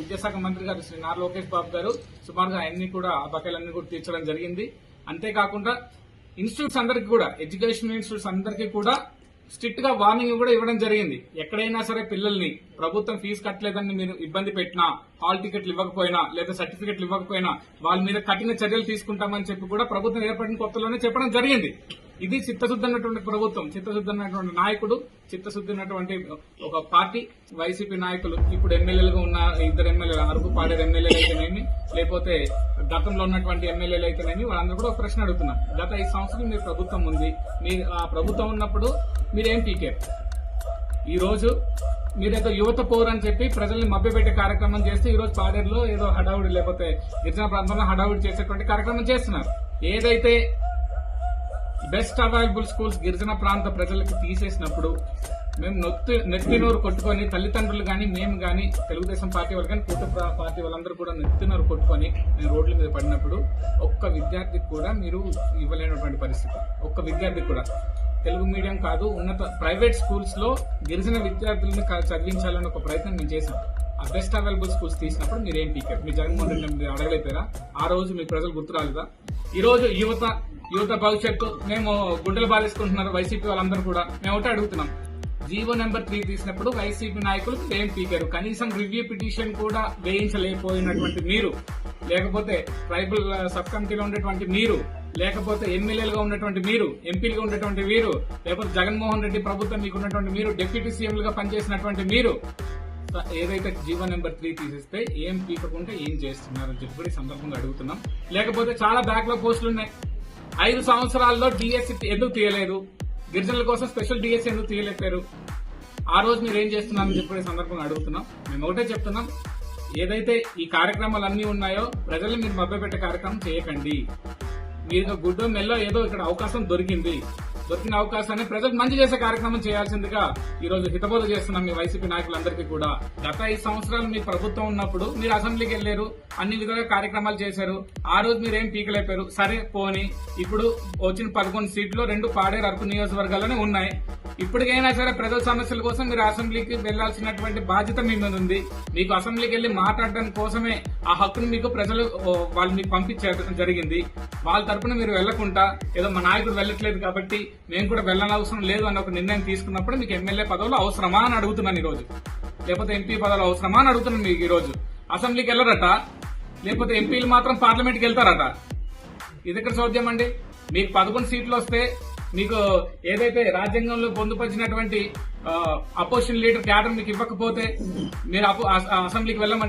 విద్యాశాఖ మంత్రి గారు శ్రీ నారా లోకేష్ బాబు గారు సుమారుగా అన్ని కూడా ఆ బకాయిలన్నీ కూడా తీర్చడం జరిగింది. అంతేకాకుండా ఇన్స్టిట్యూట్స్ అందరికీ కూడా ఎడ్యుకేషన్ ఇన్స్టిట్యూట్స్ అందరికీ కూడా స్ట్రిక్ట్ గా వార్నింగ్ కూడా ఇవ్వడం జరిగింది. ఎక్కడైనా సరే పిల్లల్ని ప్రభుత్వం ఫీజు కట్టలేదని మీరు ఇబ్బంది పెట్టినా, హాల్ టికెట్లు ఇవ్వకపోయినా లేదా సర్టిఫికెట్లు ఇవ్వకపోయినా వాళ్ళ మీద కఠిన చర్యలు తీసుకుంటామని చెప్పి కూడా ప్రభుత్వం ఏర్పడిన కొత్తలోనే చెప్పడం జరిగింది. ఇది చిత్తశుద్ధి అన్నటువంటి ప్రభుత్వం, చిత్తశుద్ధి అన్నటువంటి నాయకుడు, చిత్తశుద్ధి ఉన్నటువంటి ఒక పార్టీ వైసీపీ నాయకులు. ఇప్పుడు ఎమ్మెల్యేలుగా ఉన్న ఇద్దరు ఎమ్మెల్యేలు, అరకు పాడేరు ఎమ్మెల్యేలు అయితేనేమి లేకపోతే గతంలో ఉన్నటువంటి ఎమ్మెల్యేలు అయితేనేమి వాళ్ళందరూ కూడా ఒక ప్రశ్న అడుగుతున్నారు. గత 5 సంవత్సరాలు మీ ప్రభుత్వం ఉంది, మీరు ఆ ప్రభుత్వం ఉన్నప్పుడు మీరేం పీకారు? ఈ రోజు మీరేదో యువత పోరు అని చెప్పి ప్రజల్ని మభ్యపెట్టే కార్యక్రమం చేస్తే ఈ రోజు పాడేరులో ఏదో హడావుడి లేకపోతే గిరిజన ప్రాంతంలో హడావుడి చేసేటువంటి కార్యక్రమం చేస్తున్నారు. ఏదైతే బెస్ట్ అవైలబుల్ స్కూల్స్ గిరిజన ప్రాంత ప్రజలకు తీసేసినప్పుడు మేము నెత్తినోరు కొట్టుకొని తల్లిదండ్రులు గాని మేము గాని తెలుగుదేశం పార్టీ వాళ్ళు కానీ కూటమి పార్టీ వాళ్ళందరూ కూడా నెత్తినోరు కొట్టుకొని మేము రోడ్ల మీద పడినప్పుడు ఒక్క విద్యార్థికి కూడా మీరు ఇవ్వలేనటువంటి పరిస్థితి. ఒక్క విద్యార్థికి కూడా తెలుగు మీడియం కాదు, ఉన్నత ప్రైవేట్ స్కూల్స్ లో గిరిజన విద్యార్థులను చదివించాలని ఒక ప్రయత్నం మేము చేశాం. ఆ బెస్ట్ అవైలబుల్ స్కూల్స్ తీసినప్పుడు మీరేం పీకారు? మీ జగన్మోహన్ రెడ్డి మీరు అడగలేపారా? ఆ రోజు మీ ప్రజలు గుర్తు రాలేదా? ఈ రోజు యువత భవిష్యత్తు మేము గుండెలు బాధేసుకుంటున్నారు వైసీపీ వాళ్ళందరూ కూడా. మేము ఒకటే అడుగుతున్నాం, జీవో నెంబర్ 3 తీసినప్పుడు వైసీపీ నాయకులు ఏం పీకారు? కనీసం రివ్యూ పిటిషన్ కూడా వేయించలేకపోయినటువంటి మీరు, లేకపోతే ట్రైబల్ సబ్ కమిటీలో ఉండేటువంటి మీరు, లేకపోతే ఎమ్మెల్యేలుగా ఉన్నటువంటి మీరు, ఎంపీలుగా ఉన్నటువంటి మీరు, లేకపోతే జగన్మోహన్ రెడ్డి ప్రభుత్వం మీకు ఉన్నటువంటి మీరు, డిప్యూటీ సీఎంలుగా పనిచేసినటువంటి మీరు ఏదైతే జీవో నెంబర్ 3 తీసేస్తే ఏం పీకకుంటే ఏం చేస్తున్నారని చెప్పి ఈ సందర్భంగా అడుగుతున్నాం. లేకపోతే చాలా బ్యాక్ లో పోస్టులు ఉన్నాయి. 5 సంవత్సరాల్లో డిఎస్సి ఎందుకు తీయలేదు? గిరిజనుల కోసం స్పెషల్ డిఎస్సి ఎందుకు తీయలేపారు? ఆ రోజు మీరు ఏం చేస్తున్నారని చెప్పి సందర్భంగా అడుగుతున్నాం. మేము ఒకటే చెప్తున్నాం, ఏదైతే ఈ కార్యక్రమాలన్నీ ఉన్నాయో ప్రజల్ని మీరు మభ్యపెట్టే కార్యక్రమం చేయకండి. మీరు గుడ్డో మెల్లో ఏదో ఇక్కడ అవకాశం దొరికిన అవకాశాన్ని ప్రజలకు మంచి చేసే కార్యక్రమం చేయాల్సిందిగా ఈ రోజు హితబోధ చేస్తున్నాం మీ వైసీపీ నాయకులందరికీ కూడా. గత 5 సంవత్సరాలు మీ ప్రభుత్వం ఉన్నప్పుడు మీరు అసెంబ్లీకి వెళ్లారు, అన్ని విధాలుగా కార్యక్రమాలు చేశారు. ఆ రోజు మీరేం పీకలేపారు? సరే పోని, ఇప్పుడు వచ్చిన 11 సీట్లు 2 పాడేరు అరకు నియోజకవర్గాల్లోనే ఉన్నాయి. ఇప్పటికైనా సరే ప్రజల సమస్యల కోసం మీరు అసెంబ్లీకి వెళ్లాల్సినటువంటి బాధ్యత మీ మీద ఉంది. మీకు అసెంబ్లీకి వెళ్లి మాట్లాడడం కోసమే ఆ హక్కును మీకు ప్రజలు వాళ్ళు మీకు పంపించడం జరిగింది. వాళ్ళ తరపున మీరు వెళ్లకుండా ఏదో మా నాయకుడు వెళ్లట్లేదు కాబట్టి మేము కూడా వెళ్ళనవసరం లేదు అని ఒక నిర్ణయం తీసుకున్నప్పుడు మీకు ఎమ్మెల్యే పదవులు అవసరమా అని అడుగుతున్నాను ఈ రోజు. లేకపోతే ఎంపీ పదవులు అవసరమా అని అడుగుతున్నాను మీకు ఈ రోజు. అసెంబ్లీకి వెళ్లరట, లేకపోతే ఎంపీలు మాత్రం పార్లమెంట్కి వెళ్తారట. ఇది ఎక్కడ చోద్యం అండి? మీకు 11 సీట్లు వస్తే మీకు ఏదైతే రాజ్యాంగంలో పొందుపరిచినటువంటి అపోజిషన్ లీడర్ క్యాడర్ మీకు ఇవ్వకపోతే మీరు అసెంబ్లీకి వెళ్ళమని